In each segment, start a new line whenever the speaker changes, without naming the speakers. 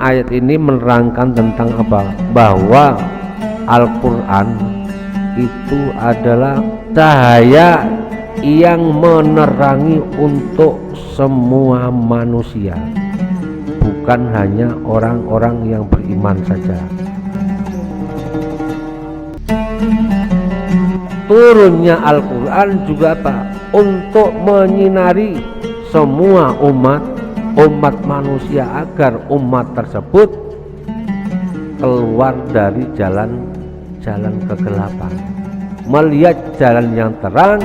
ayat ini menerangkan tentang apa? Bahwa Al-Quran itu adalah cahaya yang menerangi untuk semua manusia, bukan hanya orang-orang yang beriman saja. Turunnya Al-Quran juga apa? Untuk menyinari semua umat manusia, agar umat tersebut keluar dari jalan kegelapan, melihat jalan yang terang.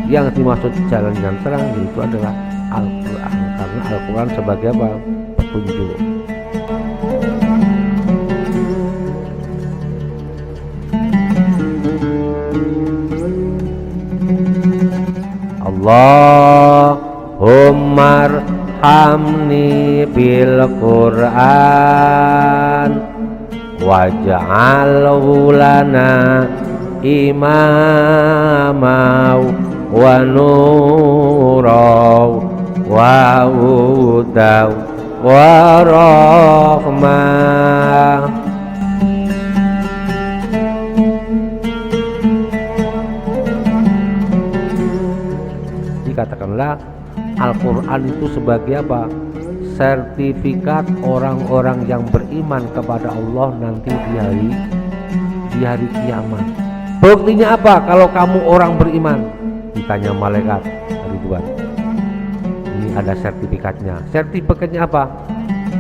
Yang dimaksud jalan yang terang itu adalah Al-Quran, karena Al-Quran sebagai apa? Petunjuk. Allahumma arhamni bil Qur'an waj'alhu lana imama wa nura wa huda wa rahmah. Dikatakanlah Al-Quran itu sebagai apa? Sertifikat orang-orang yang beriman kepada Allah nanti di hari kiamat. Buktinya apa kalau kamu orang beriman? Ditanya malaikat Ridwan. Ini ada sertifikatnya. Sertifikatnya apa?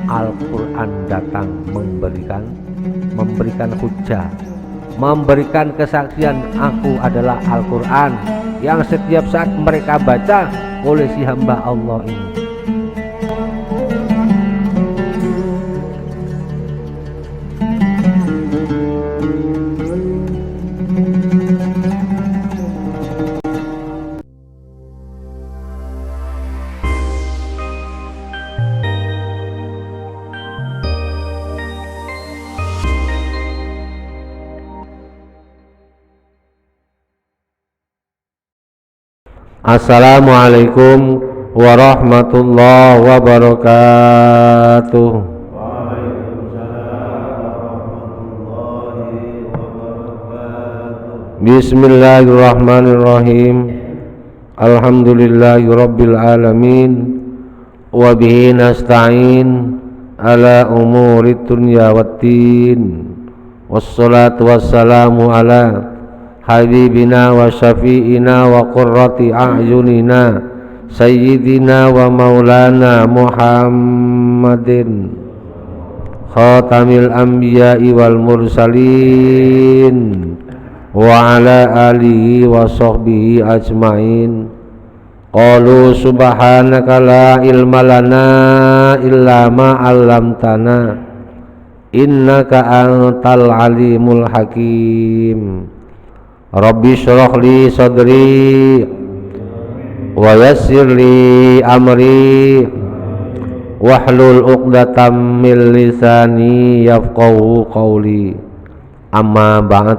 Al-Quran datang memberikan hujjah, memberikan kesaksian, aku adalah Al-Quran yang setiap saat mereka baca oleh si hamba Allah ini. Assalamualaikum warahmatullahi wabarakatuh. Bismillahirrahmanirrahim. Alhamdulillahi rabbil alamin. Wabihi nasta'in ala umuri dunya waddin. Wassalatu wassalamu ala habibina wa syafi'ina wa qurrati a'yunina sayyidina wa maulana Muhammadin khatamil anbiya'i wal mursalin wa ala alihi wa sahbihi ajma'in. Qalu subhanaka la ilma lana illa ma 'allamtana innaka antal alimul hakim. Rabbi syrah li sadri wa yassir li amri wahlul uqdatam min lisani yafqahu qawli. Amma ba'd.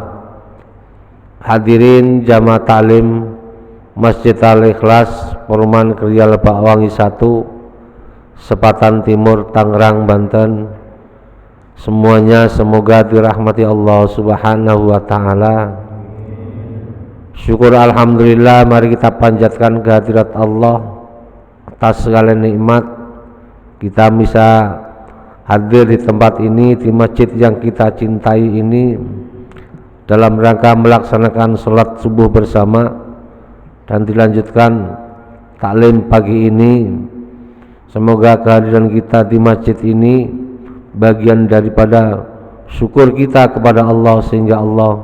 Hadirin jamaah taklim Masjid Al-Ikhlas Perumahan Kriya Lebak Wangi 1, Sepatan Timur, Tangerang, Banten. Semuanya semoga dirahmati Allah Subhanahu wa taala. Syukur alhamdulillah, mari kita panjatkan kehadirat Allah atas segala nikmat. Kita bisa hadir di tempat ini, di masjid yang kita cintai ini, dalam rangka melaksanakan sholat subuh bersama dan dilanjutkan taklim pagi ini. Semoga kehadiran kita di masjid ini bagian daripada syukur kita kepada Allah, sehingga Allah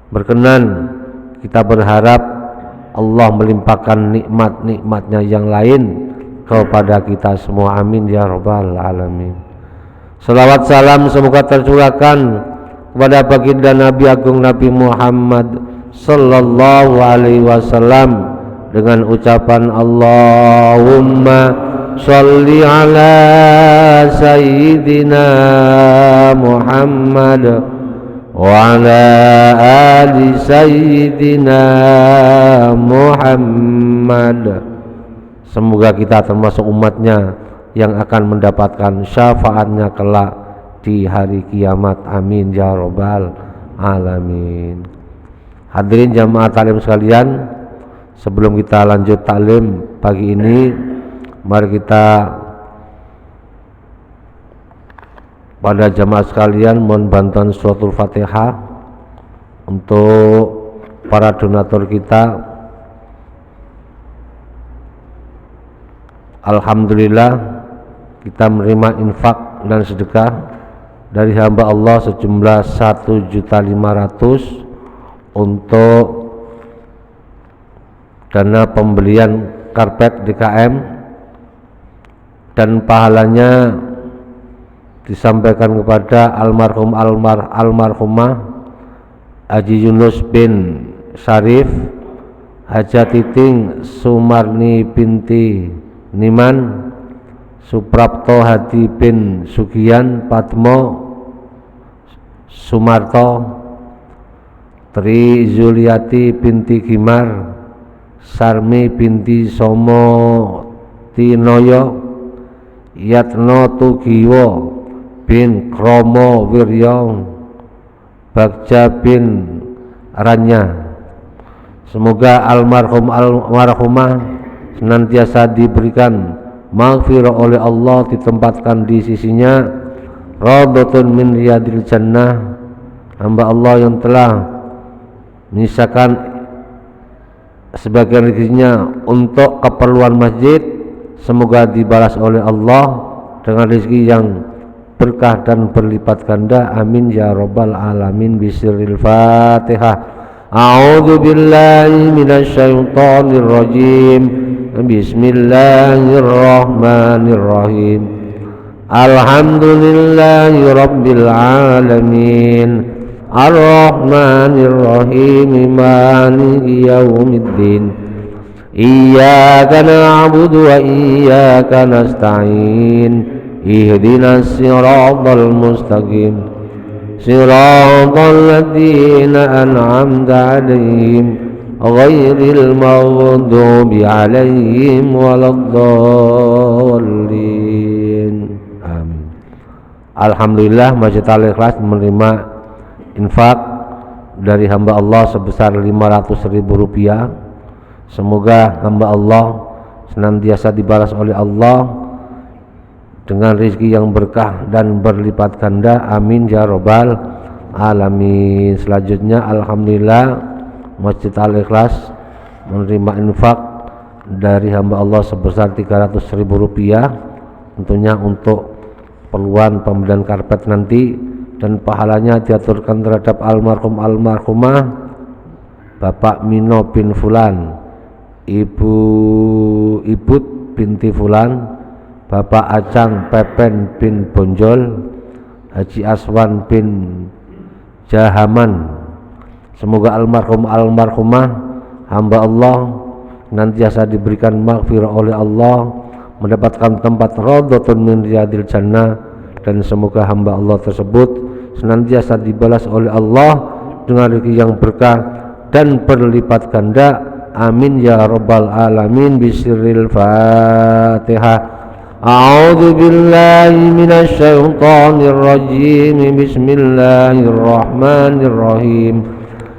berkenan. Kita berharap Allah melimpahkan nikmat-nikmatnya yang lain kepada kita semua, amin ya rabbal alamin. Salawat salam semoga tercurahkan kepada baginda Nabi Agung Nabi Muhammad sallallahu alaihi wasallam dengan ucapan Allahumma sholli ala sayyidina Muhammad wa ala ali sayyidina Muhammad. Semoga kita termasuk umatnya yang akan mendapatkan syafaatnya kelak di hari kiamat. Amin ya rabbal alamin. Hadirin jamaah taklim sekalian, sebelum kita lanjut taklim pagi ini, mari kita pada jamaah sekalian mohon bantuan suratul Fatihah untuk para donatur kita. Alhamdulillah kita menerima infak dan sedekah dari hamba Allah sejumlah 1.500.000 untuk dana pembelian karpet DKM, dan pahalanya disampaikan kepada almarhumah Haji Yunus bin Syarif, Haja Titing Sumarni binti Niman, Suprapto Hadi bin Sugian, Padmo Sumarto, Tri Zuliati binti Gimar, Sarmi binti Somo Tinoyo, Yatno Tugiwo bin Kromo Wiryo, Bagja bin Ranya. Semoga almarhumah senantiasa diberikan maghfirah oleh Allah, ditempatkan di sisinya radhatun min riyadil jannah, hamba Allah yang telah menyisakan sebagian rezekinya untuk keperluan masjid. Semoga dibalas oleh Allah dengan rezeki yang berkah dan berlipat ganda. Amin ya rabbal alamin. Bismillahil Fatihah. A'udzu billahi minasy syaithanir rajim. Bismillahirrahmanirrahim. Alhamdulillahi rabbil alamin. Ar-Rahmanir-Rahim. Maliki yaumiddin. Iyyaka na'budu wa iyyaka nasta'in. Ihdinas siratal mustaqim. Siratal ladzina an'amta 'alaihim ghairil maghdubi 'alaihim waladdallin. Amin. Alhamdulillah Masjid Al-Ikhlas menerima infak dari hamba Allah sebesar Rp500.000. Semoga hamba Allah senantiasa dibalas oleh Allah dengan rezeki yang berkah dan berlipat ganda. Amin ya rabbal alamin. Selanjutnya alhamdulillah Masjid Al-Ikhlas menerima infak dari hamba Allah sebesar Rp300.000, tentunya untuk keperluan pembelian karpet nanti, dan pahalanya diaturkan terhadap almarhumah Bapak Mino bin Fulan, Ibu Ibut binti Fulan, Bapak Acang Pepen bin Bonjol, Haji Aswan bin Jahaman. Semoga almarhumah hamba Allah nantiasa diberikan maghfirah oleh Allah, mendapatkan tempat radhatun min riyadil jannah, dan semoga hamba Allah tersebut senantiasa dibalas oleh Allah dengan rezeki yang berkah dan berlipat ganda. Amin ya rabbal alamin. Bismillahil Fatihah. A'udzu billahi minasy syaithanir rajim. Bismillahirrahmanirrahim.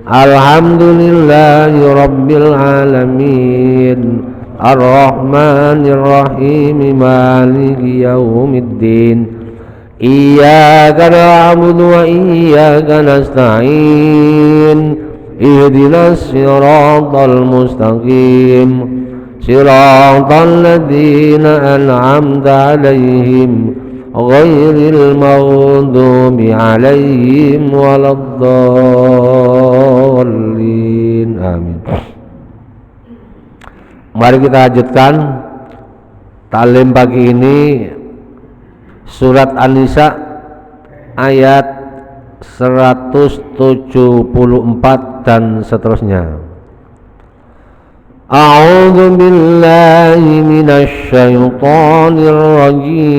Alhamdulillahi rabbil alamin. Ar-Rahmanir-Rahim. Maliki yaumiddin. Iyyaka na'budu wa iyyaka nasta'in. Ihdinas siratal mustaqim. Siratal ladzina an'amta 'alaihim ghairil maghdubi 'alaihim waladdallin. Amin. Mari kita lanjutkan taklim pagi ini, surat An-Nisa ayat 174 dan seterusnya. A'udzu billahi minasy syaithanir rajim.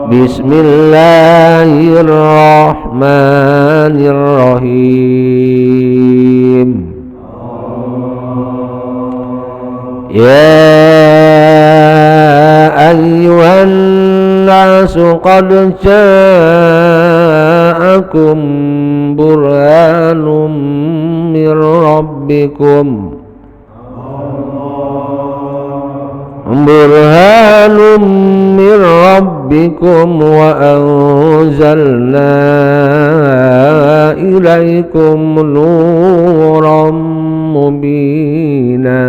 Bismillahirrahmanirrahim. Ya ayyuhan nasu qad ja'akum burhanum mir rabbikum burhanum mir rabbikum wa anzalna ilaikum nuran mubina.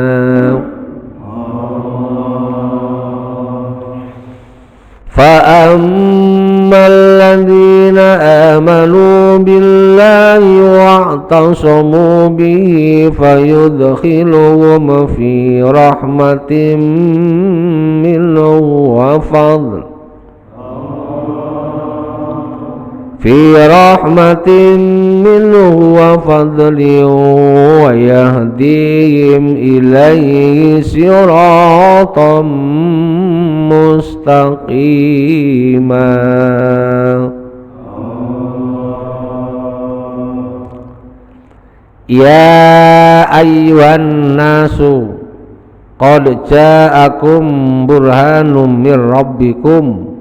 فأما الذين آمنوا بالله واعتصموا به فيدخلهم في رحمة منه وفضل ويهديهم إليه صراطا مستقيما. Ya ayyuhan nasu qad ja'akum burhanum mir rabbikum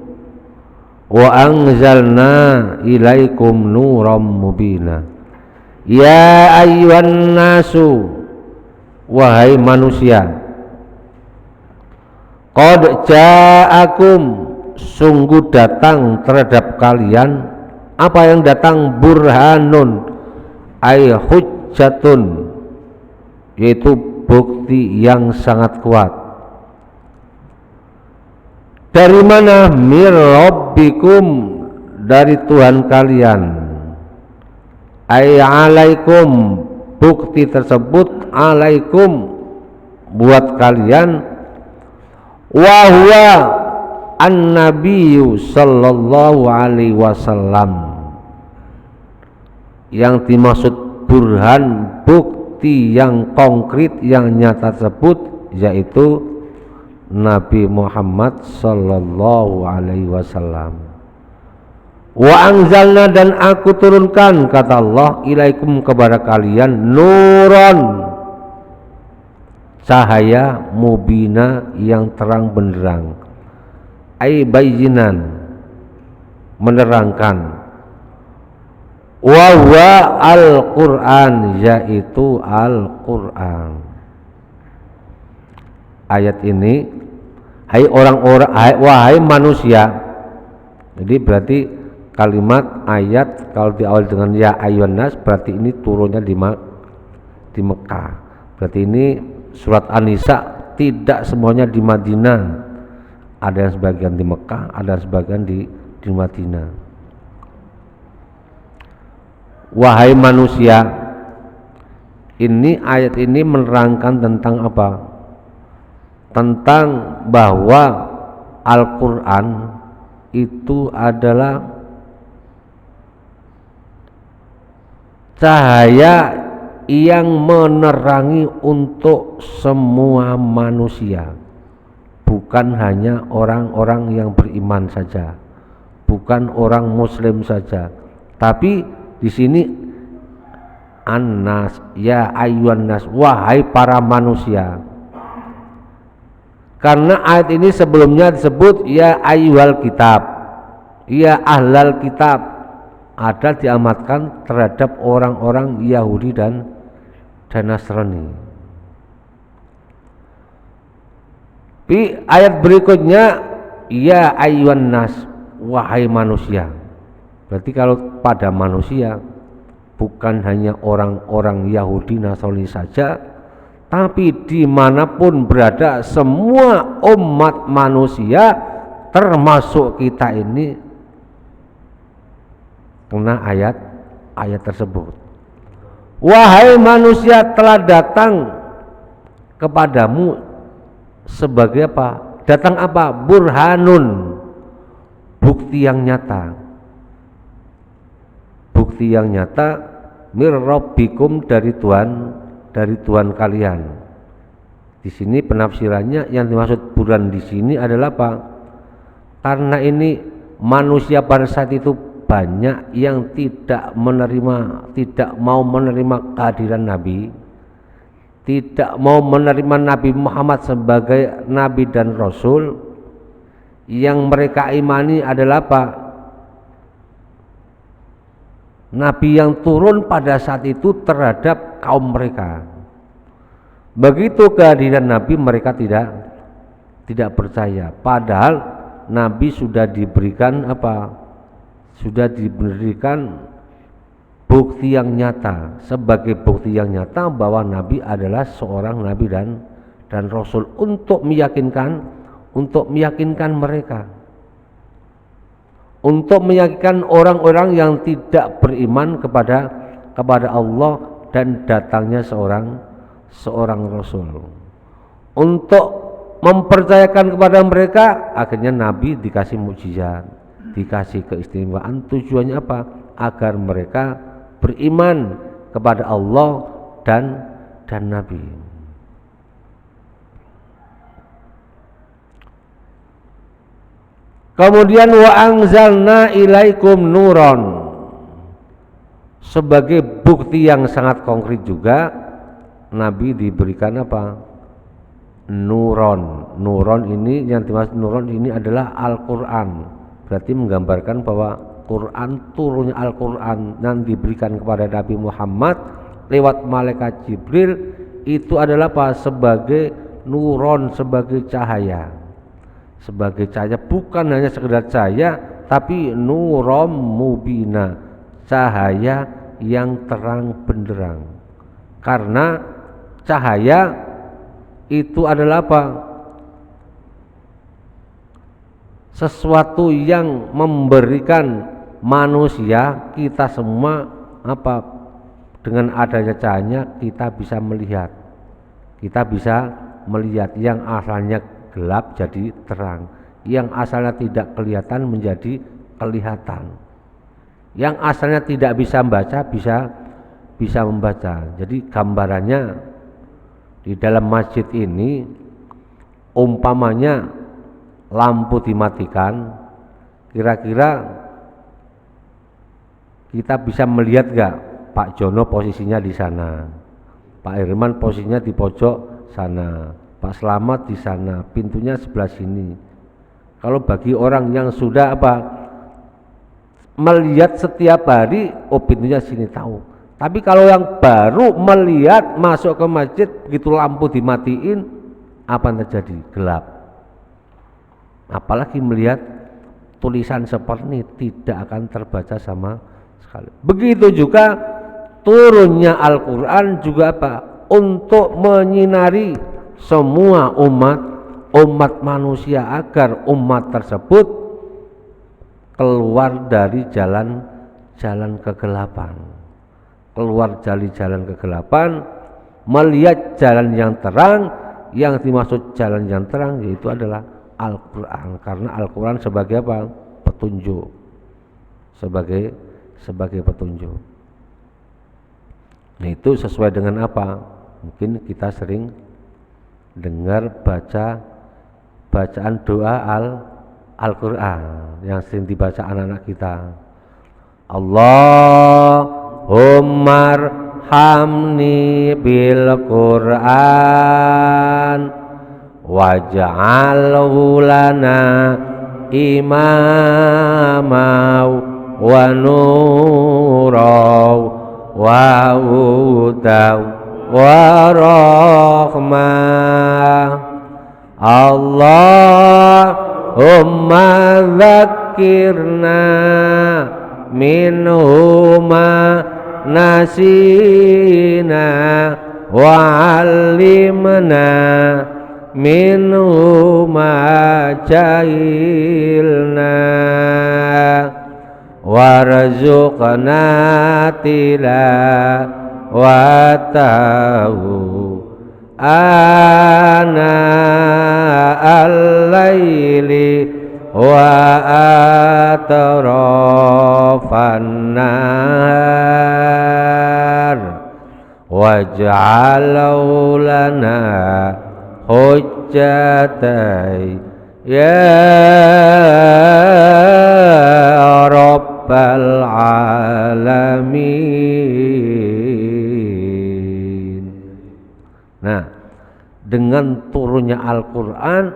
wa anzalna ilaikum nuram mubina. Ya ayyuhan nasu, wahai manusia, qad ja'akum, sungguh datang terhadap kalian. Apa yang datang? Burhanun ay hujjatun, yaitu bukti yang sangat kuat. Dari mana? Mir rabbikum, dari Tuhan kalian. Ay alaikum, bukti tersebut alaikum, buat kalian. Wa huwa an-nabiyyu sallallahu alaihi wasallam. Yang dimaksud burhan, bukti yang konkret yang nyata tersebut, yaitu Nabi Muhammad sallallahu alaihi wasallam. Wa anzalna, dan aku turunkan, kata Allah, ilaikum, kepada kalian, nuron, cahaya, mubina, yang terang benderang, ay bayyinan, menerangkan. Wa huwa al-Qur'an, yaitu Al-Qur'an. Ayat ini, hai orang-orang, wahai manusia. Jadi berarti kalimat ayat kalau diawali dengan ya ayyuhan nas, berarti ini turunnya di Mekah. Berarti ini surat An-Nisa tidak semuanya di Madinah. Ada yang sebagian di Mekah, ada yang sebagian di Madinah. Wahai manusia, ini ayat ini menerangkan tentang apa? Tentang bahwa Al-Quran itu adalah cahaya yang menerangi untuk semua manusia, bukan hanya orang-orang yang beriman saja, bukan orang muslim saja, tapi di sini an-nas, ya ayyuhan nas, wahai para manusia. Karena ayat ini sebelumnya disebut ya ayyuhal kitab, ya ahlal kitab, ada diamatkan terhadap orang-orang Yahudi dan Nasrani. Di ayat berikutnya ya ayyuhan nas, wahai manusia. Berarti kalau pada manusia bukan hanya orang-orang Yahudi Nasrani saja, tapi dimanapun berada semua umat manusia termasuk kita ini kena ayat tersebut. Wahai manusia, telah datang kepadamu sebagai apa? Datang apa? Burhanun, bukti yang nyata. Bukti yang nyata mir rabbikum, dari Tuhan kalian. Di sini penafsirannya yang dimaksud burhan di sini adalah apa? Karena ini manusia pada saat itu banyak yang tidak mau menerima kehadiran Nabi, tidak mau menerima Nabi Muhammad sebagai Nabi dan Rasul, yang mereka imani adalah apa? Nabi yang turun pada saat itu terhadap kaum mereka. Begitu kehadiran Nabi, mereka tidak percaya. Padahal Nabi sudah diberikan apa? Sudah diberikan bukti yang nyata. Sebagai bukti yang nyata bahwa Nabi adalah seorang Nabi dan Rasul, untuk meyakinkan mereka, untuk meyakinkan orang-orang yang tidak beriman kepada Allah dan datangnya seorang Rasul, untuk mempercayakan kepada mereka. Akhirnya Nabi dikasih mukjizat, dikasih keistimewaan. Tujuannya apa? Agar mereka beriman kepada Allah dan Nabi. Kemudian wa anzalna ilaikum nuron, sebagai bukti yang sangat konkret juga Nabi diberikan apa? Nuron. Nuron ini, yang dimaksud nuron ini adalah Al-Quran. Berarti menggambarkan bahwa Quran, turunnya Al-Quran yang diberikan kepada Nabi Muhammad lewat malaikat Jibril itu adalah apa? Sebagai nuron, sebagai cahaya. Sebagai cahaya, bukan hanya sekedar cahaya, tapi nurom mubina, cahaya yang terang benderang. Karena cahaya itu adalah apa? Sesuatu yang memberikan manusia, kita semua apa? Dengan adanya cahaya kita bisa melihat. Kita bisa melihat yang asalnya gelap jadi terang, yang asalnya tidak kelihatan menjadi kelihatan, yang asalnya tidak bisa membaca bisa membaca. Jadi gambarannya di dalam masjid ini, umpamanya lampu dimatikan, kira-kira kita bisa melihat gak Pak Jono posisinya di sana, Pak Herman posisinya di pojok sana, Pak Slamet di sana, pintunya sebelah sini. Kalau bagi orang yang sudah apa, melihat setiap hari, oh pintunya sini, tahu. Tapi kalau yang baru melihat masuk ke masjid, begitu lampu dimatiin, apa yang terjadi? Gelap. Apalagi melihat tulisan seperti ini, tidak akan terbaca sama sekali. Begitu juga turunnya Al-Quran juga apa? Untuk menyinari semua umat manusia, agar umat tersebut keluar dari jalan kegelapan, keluar dari jalan kegelapan, melihat jalan yang terang. Yang dimaksud jalan yang terang yaitu adalah Al-Quran, karena Al-Quran sebagai apa? Petunjuk, sebagai petunjuk. Nah, itu sesuai dengan apa? Mungkin kita sering dengar bacaan doa Al-Quran yang sering dibaca anak-anak kita. Allahumma arhamni bil Quran waj'alhu lana imama wa nura wa huda wa rahmah. Allahumma dzakirna minhu ma nasina wa 'allimna minhu ma jahilna warzuqna tilawatahu ana al-laili wa atrafan nahar waj'alhu lana hujjatai ya rabbal alamin. dengan turunnya Al-Quran,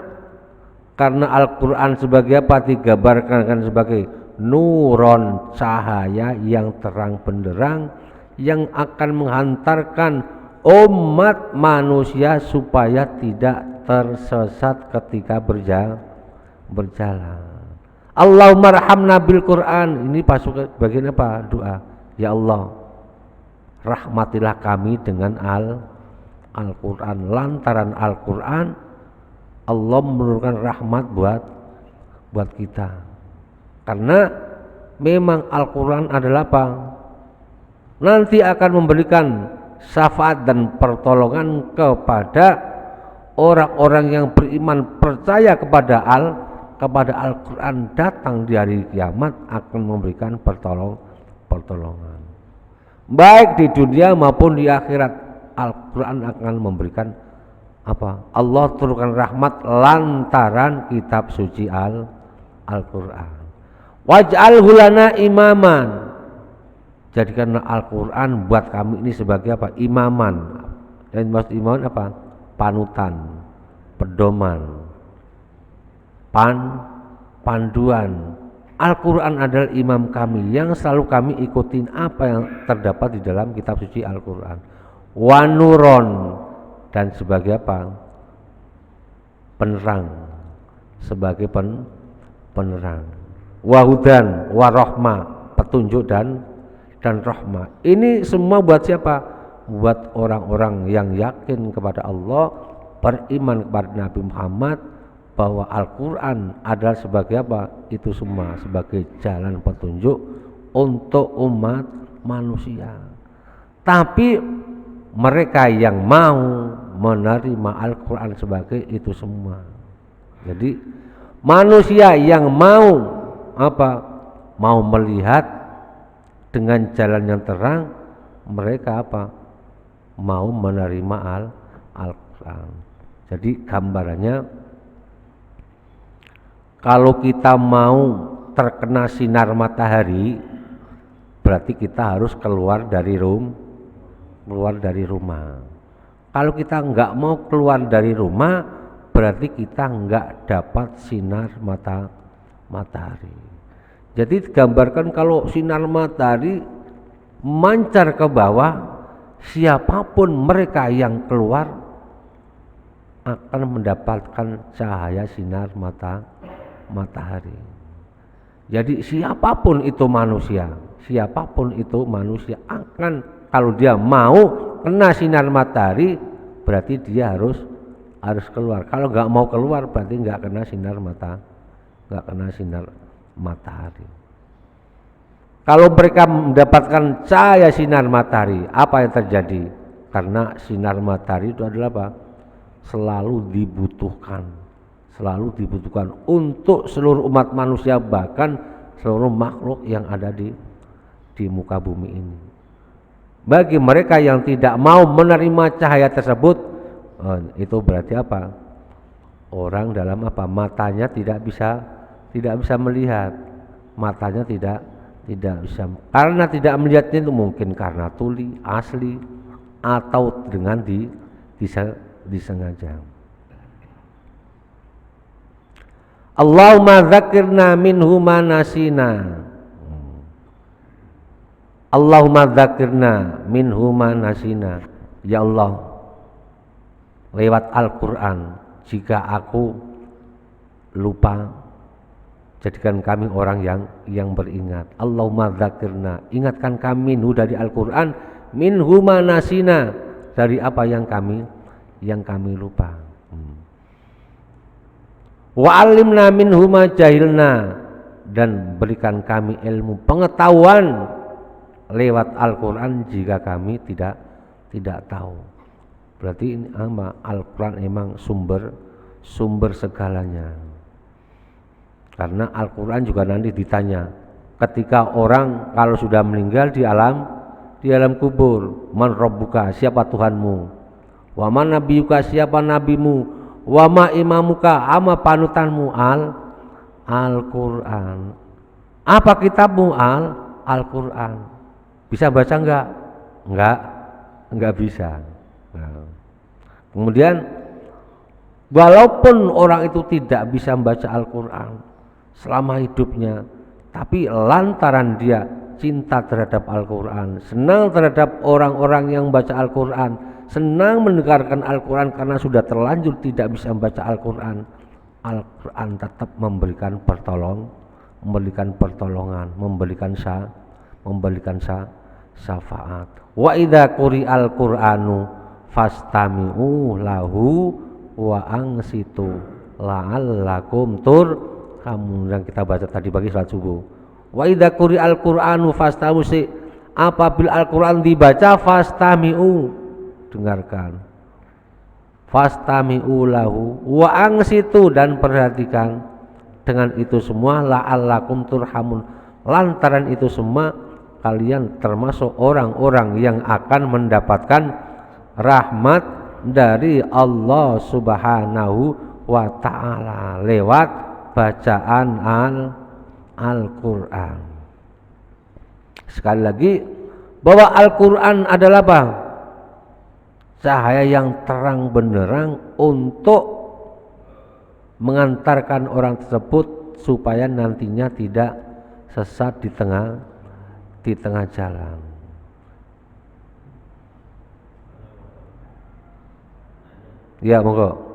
karena Al-Quran sebagai apa? Digambarkan sebagai nuron, cahaya yang terang benderang yang akan menghantarkan umat manusia supaya tidak tersesat ketika berjalan. Allahumma rahamna bil Quran. Ini pasukan bagian apa? Doa. Ya Allah, rahmatilah kami dengan Al-Quran. Lantaran Al-Quran Allah menurunkan rahmat buat kita. Karena memang Al-Quran adalah apa? Nanti akan memberikan syafaat dan pertolongan kepada orang-orang yang beriman, percaya kepada Al-Quran, datang di hari kiamat akan memberikan pertolongan. Baik di dunia maupun di akhirat, Al-Quran akan memberikan apa? Allah turunkan rahmat lantaran kitab suci Al-Quran. Waj'alhu lana imaman. Jadikanlah Al-Quran buat kami ini sebagai apa? Imaman. Dan maksud imaman apa? Panutan, pedoman, panduan. Al-Quran adalah imam kami yang selalu kami ikutin apa yang terdapat di dalam kitab suci Al-Quran. Wanuron, dan sebagai apa? Penerang, sebagai penerang. Wahudan, warohma, petunjuk dan rahmah. Ini semua buat siapa? Buat orang-orang yang yakin kepada Allah, beriman kepada Nabi Muhammad, bahwa Al-Quran adalah sebagai apa? Itu semua sebagai jalan petunjuk untuk umat manusia. Tapi mereka yang mau menerima Al-Quran sebagai itu semua. Jadi manusia yang mau apa? Mau melihat dengan jalan yang terang, mereka apa? Mau menerima Al-Quran. Jadi gambarannya, kalau kita mau terkena sinar matahari, berarti kita harus keluar dari rumah. Kalau kita nggak mau keluar dari rumah, berarti kita nggak dapat sinar matahari. Jadi digambarkan kalau sinar matahari mancar ke bawah, siapapun mereka yang keluar akan mendapatkan cahaya sinar matahari. Jadi siapapun itu manusia akan, kalau dia mau kena sinar matahari, berarti dia harus keluar. Kalau nggak mau keluar, berarti nggak kena sinar matahari. Kalau mereka mendapatkan cahaya sinar matahari, apa yang terjadi? Karena sinar matahari itu adalah apa? Selalu dibutuhkan untuk seluruh umat manusia, bahkan seluruh makhluk yang ada di muka bumi ini. Bagi mereka yang tidak mau menerima cahaya tersebut, itu berarti apa? Orang dalam apa? Matanya tidak bisa melihat, matanya tidak bisa, karena tidak melihatnya itu mungkin karena tuli asli atau dengan disengaja. Allahumma dzakirna minhu ma nasina. Allahumma dzakirna minhu ma nasina. Ya Allah, lewat Al-Quran, jika aku lupa, jadikan kami orang yang beringat. Allahumma dzakirna, ingatkan kami minhu dari Al-Quran, minhu ma nasina, dari apa yang kami lupa. Wa alimna minhu ma jahilna, dan berikan kami ilmu pengetahuan lewat Al-Quran jika kami tidak tahu. Berarti ini Al-Quran emang sumber segalanya. Karena Al-Quran juga nanti ditanya ketika orang kalau sudah meninggal di alam kubur, man rabbuka, siapa Tuhanmu, wa man nabiyuka, siapa nabimu, wa ma imamuka, ama panutanmu, Al-Quran. Apa kitabmu? Al-Quran. Bisa baca enggak bisa. Nah. Kemudian Walaupun orang itu tidak bisa membaca Al-Quran selama hidupnya, tapi lantaran dia cinta terhadap Al-Quran, senang terhadap orang-orang yang membaca Al-Quran, senang mendengarkan Al-Quran karena sudah terlanjur tidak bisa membaca Al-Quran, Al-Quran tetap memberikan pertolongan, memberikan syafaat. Wa idza quri'al Qur'anu fastami'u lahu wa angsitu la'allakum turhamun, yang kita baca tadi pagi salat subuh. Wa idza quri'al Qur'anu fastami'u, apabila Al-Qur'an dibaca fastami'u, dengarkan, fastami'u lahu wa angsitu, dan perhatikan, dengan itu semua la'allakum turhamun, lantaran itu semua kalian termasuk orang-orang yang akan mendapatkan rahmat dari Allah Subhanahu wa ta'ala lewat bacaan Al-Quran. Sekali lagi, bahwa Al-Quran adalah apa? Cahaya yang terang benderang untuk mengantarkan orang tersebut supaya nantinya tidak sesat di tengah jalan. Ya, monggo.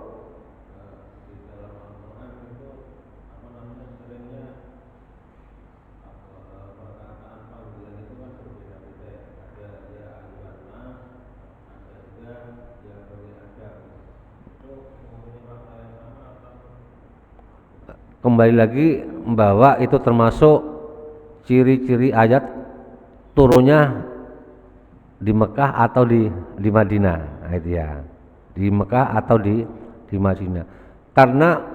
Kembali lagi bahwa itu termasuk ciri-ciri ayat turunnya di Mekah atau di Madinah, itu ya. Di Mekah atau di Madinah. Karena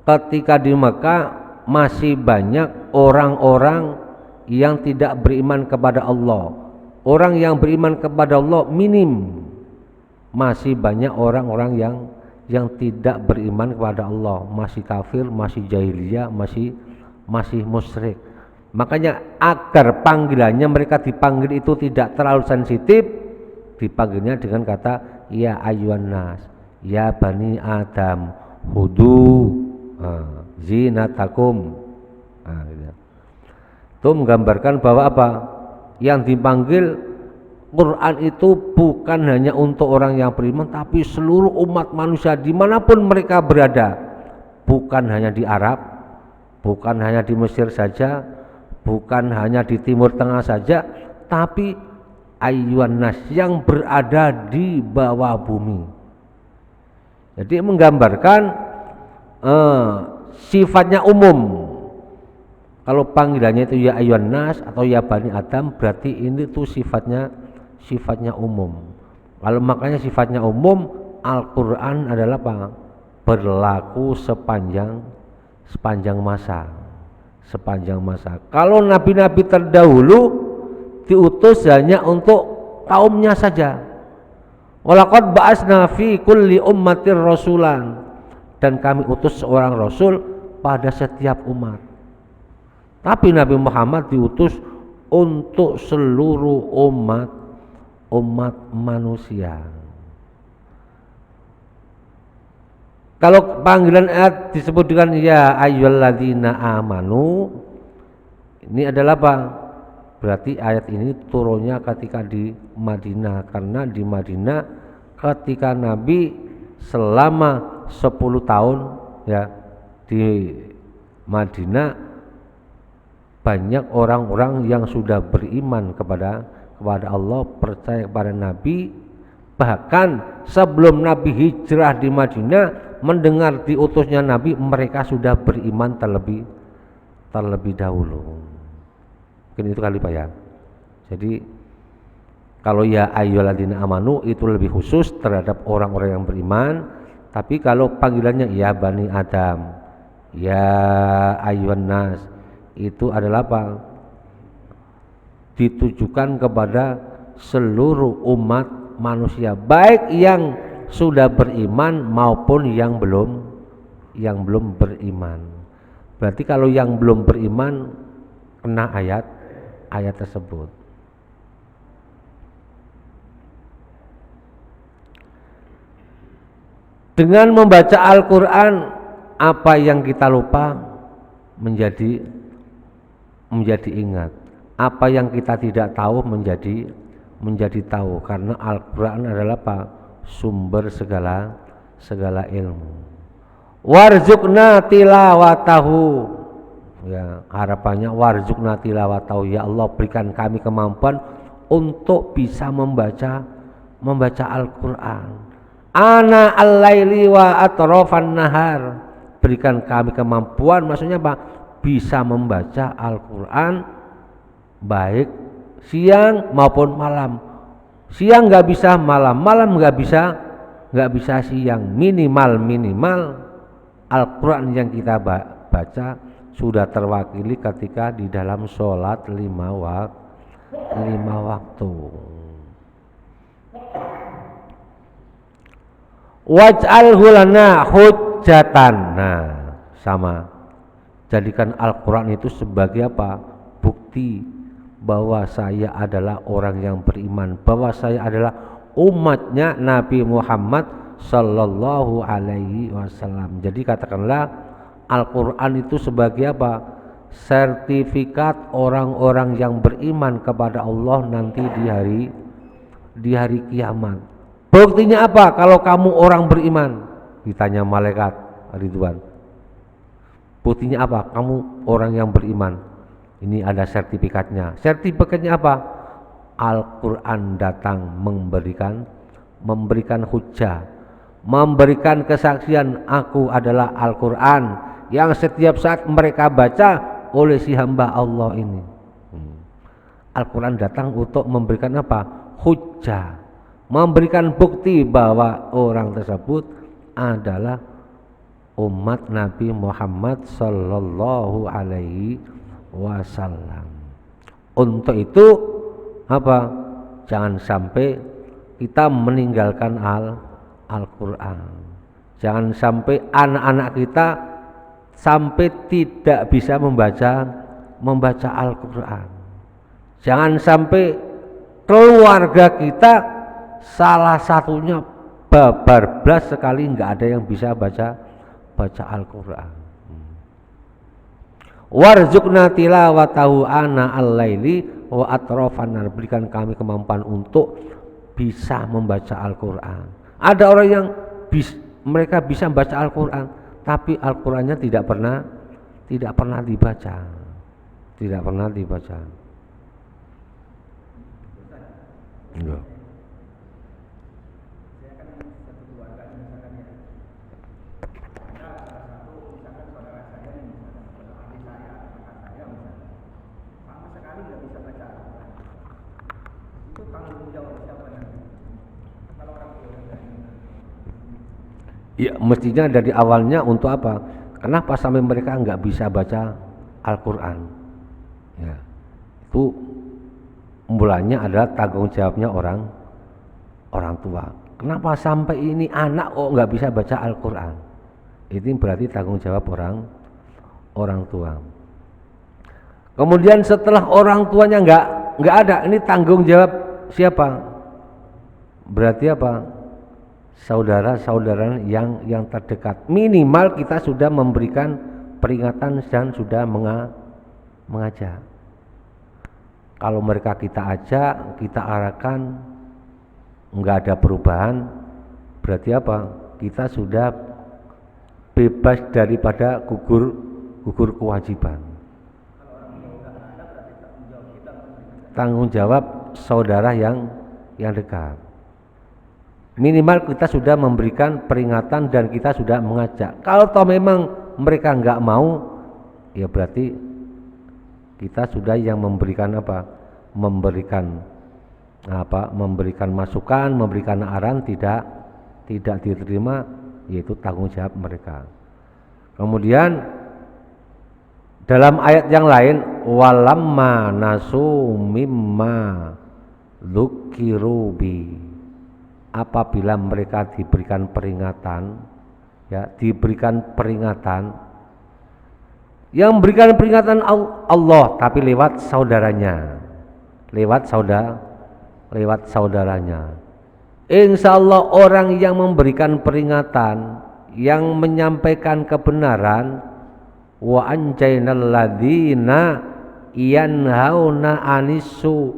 ketika di Mekah masih banyak orang-orang yang tidak beriman kepada Allah. Orang yang beriman kepada Allah minim. Masih banyak orang-orang yang tidak beriman kepada Allah, masih kafir, masih jahiliyah, masih musyrik. Makanya agar panggilannya mereka dipanggil itu tidak terlalu sensitif, dipanggilnya dengan kata ya ayyuhan nas, ya bani Adam, hudu zinatakum. Gitu. Itu menggambarkan bahwa apa? Yang dipanggil Quran itu bukan hanya untuk orang yang beriman, tapi seluruh umat manusia dimanapun mereka berada. Bukan hanya di Arab, bukan hanya di Mesir saja, bukan hanya di Timur Tengah saja, tapi ayyuhan nas, yang berada di bawah bumi. Jadi menggambarkan sifatnya umum. Kalau panggilannya itu ya ayyuhan nas atau ya bani Adam, berarti ini tuh sifatnya umum. Kalau makanya sifatnya umum, Al-Quran adalah apa? Berlaku sepanjang masa. Kalau nabi-nabi terdahulu diutus hanya untuk kaumnya saja. Walaqad ba'asna fi kulli ummatir rasulan, dan kami utus seorang rasul pada setiap umat. Tapi Nabi Muhammad diutus untuk seluruh umat manusia. Kalau panggilan ayat disebut dengan ya ayyuhalladzina amanu, ini adalah apa? Berarti ayat ini turunnya ketika di Madinah, karena di Madinah ketika Nabi selama 10 tahun ya di Madinah, banyak orang-orang yang sudah beriman kepada Allah, percaya kepada Nabi. Bahkan sebelum Nabi hijrah di Madinah, mendengar diutusnya Nabi, mereka sudah beriman terlebih dahulu. Mungkin itu kali Pak ya. Jadi kalau ya ayyuhalladzina amanu itu lebih khusus terhadap orang-orang yang beriman. Tapi kalau panggilannya ya bani Adam, ya ayyuhan nas, itu adalah apa? Ditujukan kepada seluruh umat manusia, baik yang sudah beriman maupun yang belum beriman. Berarti kalau yang belum beriman kena ayat tersebut. Dengan membaca Al-Quran, apa yang kita lupa menjadi ingat, apa yang kita tidak tahu menjadi tahu, karena Al-Quran adalah apa? Sumber segala ilmu. Warzuqna tilawatahu, ya harapannya warzuqna tilawatahu, ya Allah berikan kami kemampuan untuk bisa membaca Al-Quran. Ana al-laili wa atrafan nahar, berikan kami kemampuan, maksudnya apa? Bisa membaca Al-Quran baik siang maupun malam. Siang nggak bisa, malam nggak bisa siang. Minimal Al-Quran yang kita baca sudah terwakili ketika di dalam sholat 5 waktu. Waj'alhu lana hujjatan. Nah, sama. Jadikan Al-Quran itu sebagai apa? Bukti bahwa saya adalah orang yang beriman, bahwa saya adalah umatnya Nabi Muhammad sallallahu alaihi wasallam. Jadi katakanlah Al-Quran itu sebagai apa? Sertifikat orang-orang yang beriman kepada Allah nanti di hari kiamat. Buktinya apa kalau kamu orang beriman? Ditanya malaikat Ridwan. Buktinya apa kamu orang yang beriman? Ini ada sertifikatnya. Sertifikatnya apa? Al-Quran datang memberikan hujjah, memberikan kesaksian, aku adalah Al-Quran yang setiap saat mereka baca oleh si hamba Allah ini. Al-Quran datang untuk memberikan apa? Hujjah, memberikan bukti bahwa orang tersebut adalah umat Nabi Muhammad sallallahu alaihi wasallam. Untuk itu apa? Jangan sampai kita meninggalkan Al-Quran. Jangan sampai anak-anak kita sampai tidak bisa membaca Al-Quran. Jangan sampai keluarga kita salah satunya bablas sekali, nggak ada yang bisa baca Al-Quran. Warzuqna tilawatahu ana al-laili wa atrafan nahar, berikan kami kemampuan untuk bisa membaca Al-Quran. Ada orang yang mereka bisa membaca Al-Quran, tapi Al-Qurannya tidak pernah dibaca. Tidak pernah dibaca. Enggak. Ya mestinya dari awalnya untuk apa? Kenapa sampai mereka nggak bisa baca Al-Quran? Ya, itu mulanya adalah tanggung jawabnya orang tua. Kenapa sampai ini anak nggak bisa baca Al-Quran? Itu berarti tanggung jawab orang tua. Kemudian setelah orang tuanya nggak ada, ini tanggung jawab siapa? Berarti apa? Saudara-saudara yang terdekat. Minimal kita sudah memberikan peringatan dan sudah mengajak. Kalau mereka kita ajak, kita arahkan, enggak ada perubahan, berarti apa? Kita sudah bebas daripada gugur kewajiban. Tanggung jawab saudara yang dekat. Minimal kita sudah memberikan peringatan dan kita sudah mengajak. Kalau toh memang mereka enggak mau, ya berarti kita sudah yang memberikan apa? Memberikan masukan, memberikan arahan, tidak diterima, yaitu tanggung jawab mereka. Kemudian dalam ayat yang lain, walamma nasu mimma dzukirubi, apabila mereka diberikan peringatan, yang memberikan peringatan Allah, tapi lewat saudaranya, Insya Allah orang yang memberikan peringatan, yang menyampaikan kebenaran, wa anjainal ladzina yanhauna anisu,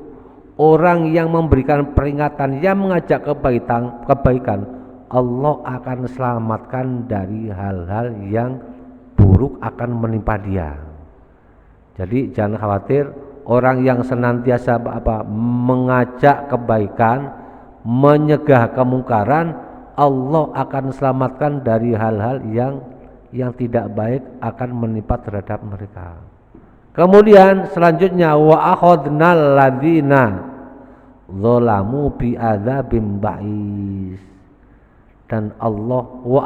orang yang memberikan peringatan, yang mengajak kebaikan, Allah akan selamatkan dari hal-hal yang buruk akan menimpa dia. Jadi jangan khawatir, orang yang senantiasa mengajak kebaikan, menyegah kemungkaran, Allah akan selamatkan dari hal-hal yang tidak baik akan menimpa terhadap mereka. Kemudian selanjutnya wa akhadnal ladzina zalamu bi adzabim ba'is, dan Allah wa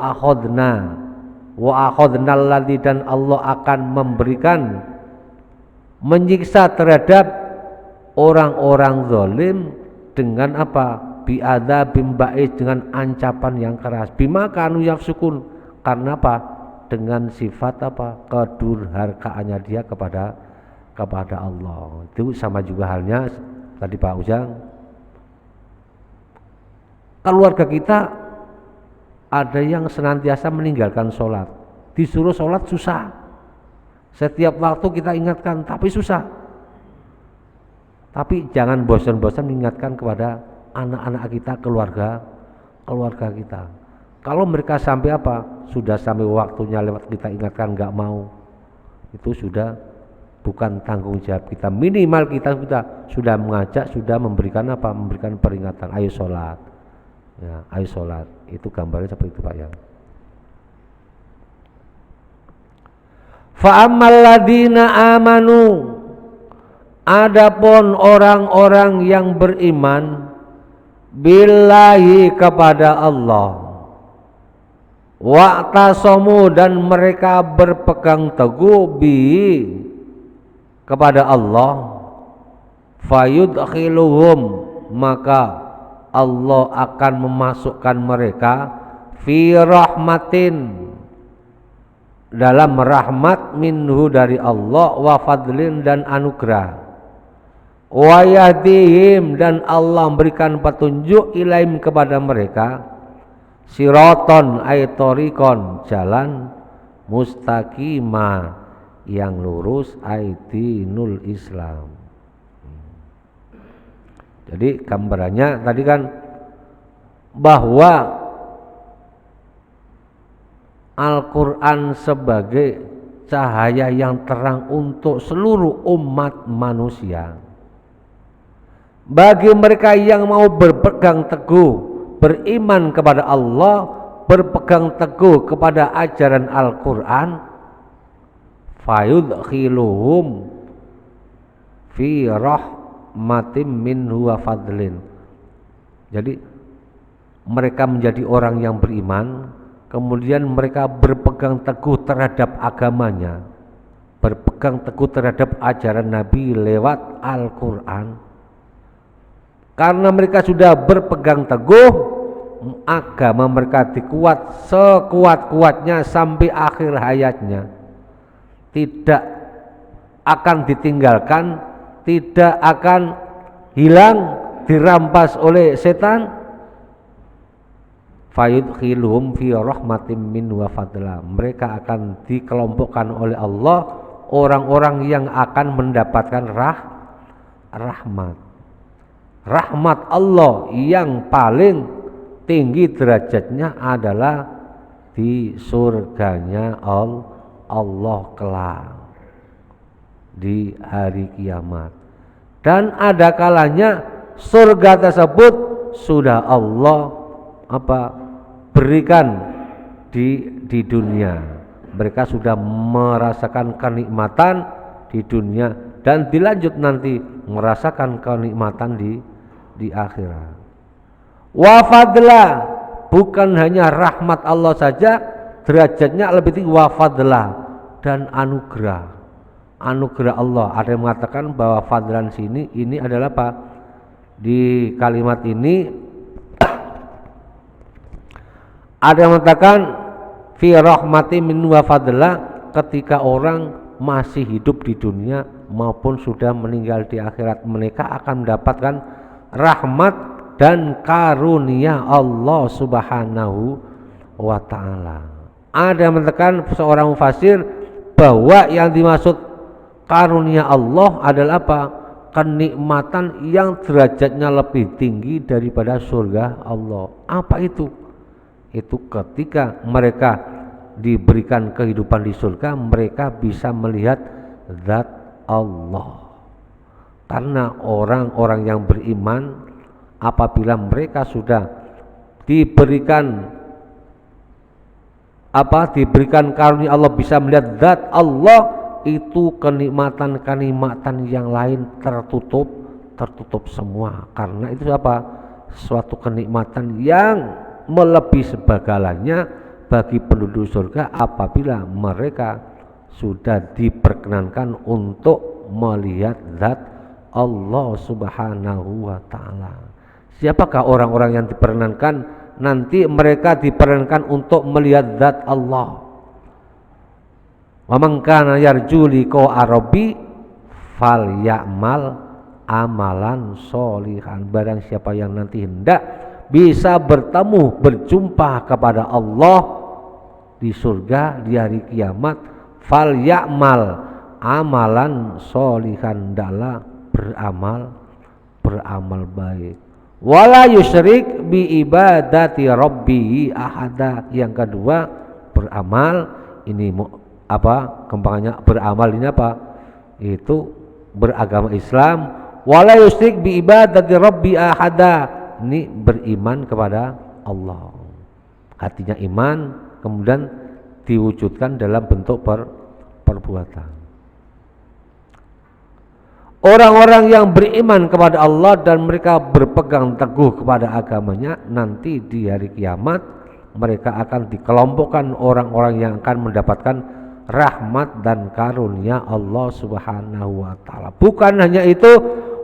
akhadnal ladzi, dan Allah akan memberikan menyiksa terhadap orang-orang zalim dengan apa? Bi adzabim ba'is, dengan ancapan yang keras. Bima kanu yafsukun, karena apa? Dengan sifat apa? Kedurhakaannya dia kepada Allah. Itu sama juga halnya tadi Pak Ujang, keluarga kita ada yang senantiasa meninggalkan sholat, disuruh sholat susah, setiap waktu kita ingatkan tapi susah. Tapi jangan bosan-bosan mengingatkan kepada anak-anak kita, keluarga kita. Kalau mereka sampai sudah sampai waktunya lewat, kita ingatkan nggak mau, itu sudah bukan tanggung jawab kita. Minimal kita sudah mengajak, sudah memberikan memberikan peringatan, ayo sholat ya, ayo sholat. Itu gambarnya seperti itu Pak ya. Fa'ammal ladzina amanu, adapun orang-orang yang beriman billahi kepada Allah, wa'tasamu, dan mereka berpegang teguh kepada Allah, fayudkhiluhum, maka Allah akan memasukkan mereka fi rahmatin, dalam rahmat, minhu, dari Allah, wa fadlin, dan anugerah, wa yahdihim, dan Allah memberikan petunjuk, ilaim, kepada mereka, siraton ay tariqon, jalan mustaqimah, yang lurus, ay dinul Islam. Jadi gambarannya tadi kan bahwa Al-Quran sebagai cahaya yang terang untuk seluruh umat manusia. Bagi mereka yang mau berpegang teguh, beriman kepada Allah, berpegang teguh kepada ajaran Al-Quran, fayudkhiluhum fi rahmatim minhu wa fadlin. Jadi mereka menjadi orang yang beriman, kemudian mereka berpegang teguh terhadap agamanya, berpegang teguh terhadap ajaran Nabi lewat Al-Quran. Karena mereka sudah berpegang teguh, agama mereka dikuat sekuat-kuatnya sampai akhir hayatnya, tidak akan ditinggalkan, tidak akan hilang, dirampas oleh setan. Fayudkhiluhum fi rahmatin min wa fadla, mereka akan dikelompokkan oleh Allah, orang-orang yang akan mendapatkan rahmat Allah yang paling tinggi derajatnya adalah di surganya Allah kelak di hari kiamat. Dan ada kalanya surga tersebut sudah Allah berikan di dunia. Mereka sudah merasakan kenikmatan di dunia, dan dilanjut nanti merasakan kenikmatan di akhirat. Wa fadla, bukan hanya rahmat Allah saja, derajatnya lebih tinggi, wa fadla, dan anugerah Allah. Ada yang mengatakan bahwa fadlan sini ini adalah di kalimat ini ada yang mengatakan fi rahmati min wa fadla, ketika orang masih hidup di dunia maupun sudah meninggal di akhirat, mereka akan mendapatkan rahmat dan karunia Allah Subhanahu wa ta'ala. Ada yang mengatakan seorang mufasir bahwa yang dimaksud karunia Allah adalah apa? Kenikmatan yang derajatnya lebih tinggi daripada surga Allah. Apa itu? Itu ketika mereka diberikan kehidupan di surga, mereka bisa melihat zat Allah. Karena orang-orang yang beriman apabila mereka sudah diberikan karunia Allah bisa melihat zat Allah, itu kenikmatan-kenikmatan yang lain tertutup semua. Karena itu apa? Suatu kenikmatan yang melebihi segalanya bagi penduduk surga apabila mereka sudah diperkenankan untuk melihat zat Allah Subhanahu wa ta'ala. Siapakah orang-orang yang diperkenankan? Nanti mereka diperkenankan untuk melihat zat Allah. Wa man kana yarju liqa rabbi falyamal amalan sholihan. Barang siapa yang nanti hendak bisa berjumpa kepada Allah di surga di hari kiamat, falyamal amalan sholihan, hendaklah beramal baik. Wala yusyrik bi ibadati rabbihi ahada. Yang kedua, beramal ini kembangannya beramal ini apa? Itu beragama Islam. Wala yusyrik bi ibadati rabbi ahada. Ini beriman kepada Allah. Hatinya iman kemudian diwujudkan dalam bentuk perbuatan. Orang-orang yang beriman kepada Allah dan mereka berpegang teguh kepada agamanya, nanti di hari kiamat mereka akan dikelompokkan orang-orang yang akan mendapatkan rahmat dan karunia Allah Subhanahu wa ta'ala. Bukan hanya itu,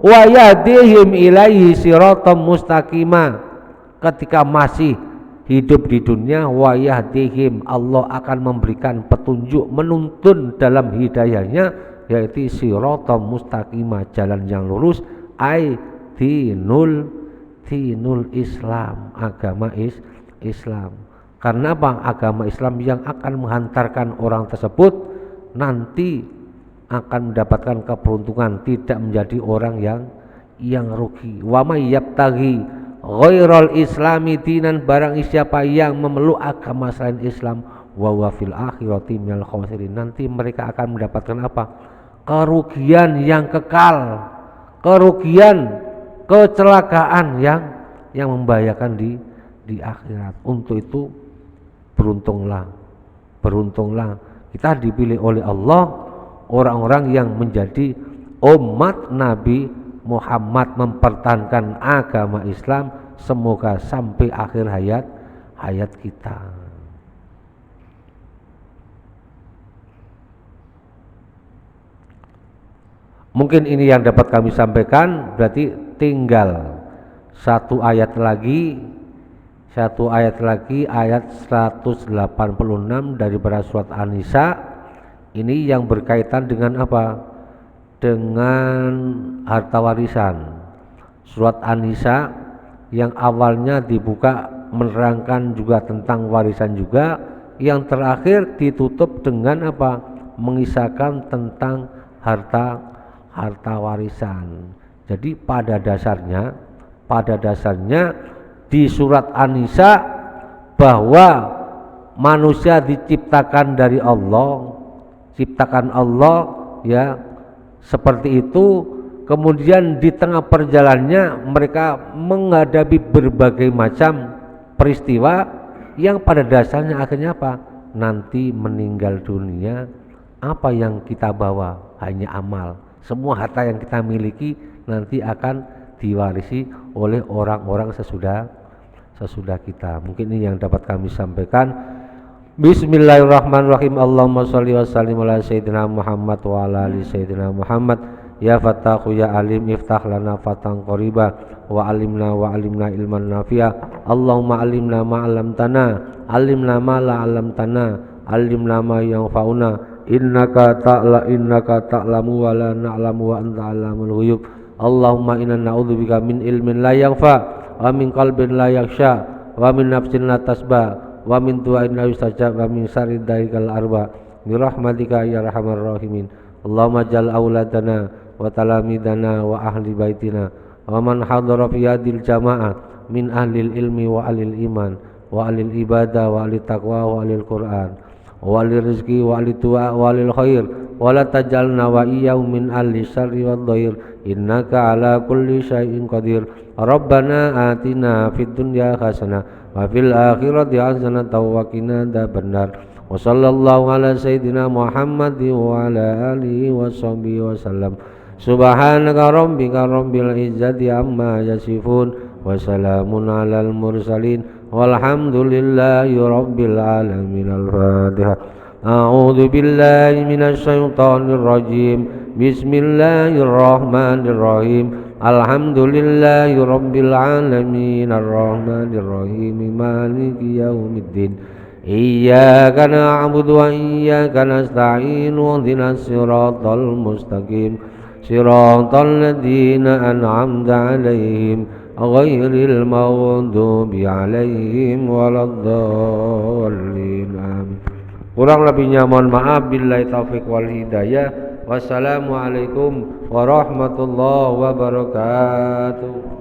wa yahdihim ilaihi siratal mustaqima. Ketika masih hidup di dunia, wa yahdihim, Allah akan memberikan petunjuk, menuntun dalam hidayahnya, yaitu siratal mustaqimah, jalan yang lurus, dinul Islam, agama Islam. Karena apa? Agama Islam yang akan menghantarkan orang tersebut nanti akan mendapatkan keberuntungan, tidak menjadi orang yang rugi. Wa may yabtaghi ghairal islami dinan, barang siapa yang memeluk agama selain Islam, wa huwa fil akhirati minal khasirin, nanti mereka akan mendapatkan apa? Kerugian yang kekal, kerugian, kecelakaan yang membahayakan di akhirat. Untuk itu beruntunglah kita dipilih oleh Allah, orang-orang yang menjadi umat Nabi Muhammad, mempertahankan agama Islam, semoga sampai akhir hayat kita. Mungkin ini yang dapat kami sampaikan. Berarti tinggal satu ayat lagi, ayat 186 dari surat An-Nisa. Ini yang berkaitan dengan apa? Dengan harta warisan. Surat An-Nisa yang awalnya dibuka menerangkan juga tentang warisan juga, yang terakhir ditutup dengan apa? Mengisahkan tentang harta warisan. Jadi pada dasarnya di surat An-Nisa bahwa manusia diciptakan dari Allah, ya seperti itu. Kemudian di tengah perjalanannya mereka menghadapi berbagai macam peristiwa yang pada dasarnya akhirnya apa? Nanti meninggal dunia, apa yang kita bawa? Hanya amal. Semua harta yang kita miliki nanti akan diwarisi oleh orang-orang sesudah kita. Mungkin ini yang dapat kami sampaikan. Bismillahirrahmanirrahim. Allahumma sholli wa sallim ala sayyidina Muhammad wa ala ali sayyidina Muhammad. Ya Fattahu ya Alim, iftah lana fatan qariba wa alimna ilman nafi'a. Allahumma alimna ma 'allamtana, alimna ma la 'allamtana, alimna ma yanfa'una. Innaka ta'lamu wa la na'lamu wa anta 'allamul ghuyub. Allahumma inna na'udzubika min ilmin la yanfa wa min qalbin la yakhsha wa min nafsin la tasba wa min du'ain la yustajab wa min syarri daikal arba bi rahmatika ya arhamar rahimin. Allahumma jal auladana wa talamidana wa ahli baitina wa man hadara fi hadil jamaah min ahlil ilmi wa ahlil iman wa ahlil ibadah wa ahlil taqwa wa ahlil Qur'an wa ahlil rizki wa ahlil du'a wa ahlil khair wa la tajalna wa iyyahum min ahli syarri wad dhair innaka ala kulli syai'in qadir. Rabbana atina fid dunya hasanah wa fil akhirati hasanah wa qina adzabannar. Wa sallallahu ala sayyidina Muhammadin wa ala alihi wa sahbihi wa sallam. Subhanaka rabbika rabbil izzati amma yasifun wa salamun alal mursalin walhamdulillahi rabbil alamin. Al-Fatihah. A'udzu billahi minasy syaithanir rajim. Bismillahirrahmanirrahim. Alhamdulillahi rabbil alamin arrahmanir rahim maliki yaumiddin. Iyyaka na'budu wa iyyaka nasta'in ihdinas siratal mustaqim siratal ladzina an'amta 'alaihim ghairil maghdubi 'alaihim waladdallin. Amin. Kurang lebihnya mohon maaf. Billahi taufik wal hidayah. Wassalamualaikum warahmatullahi wabarakatuh.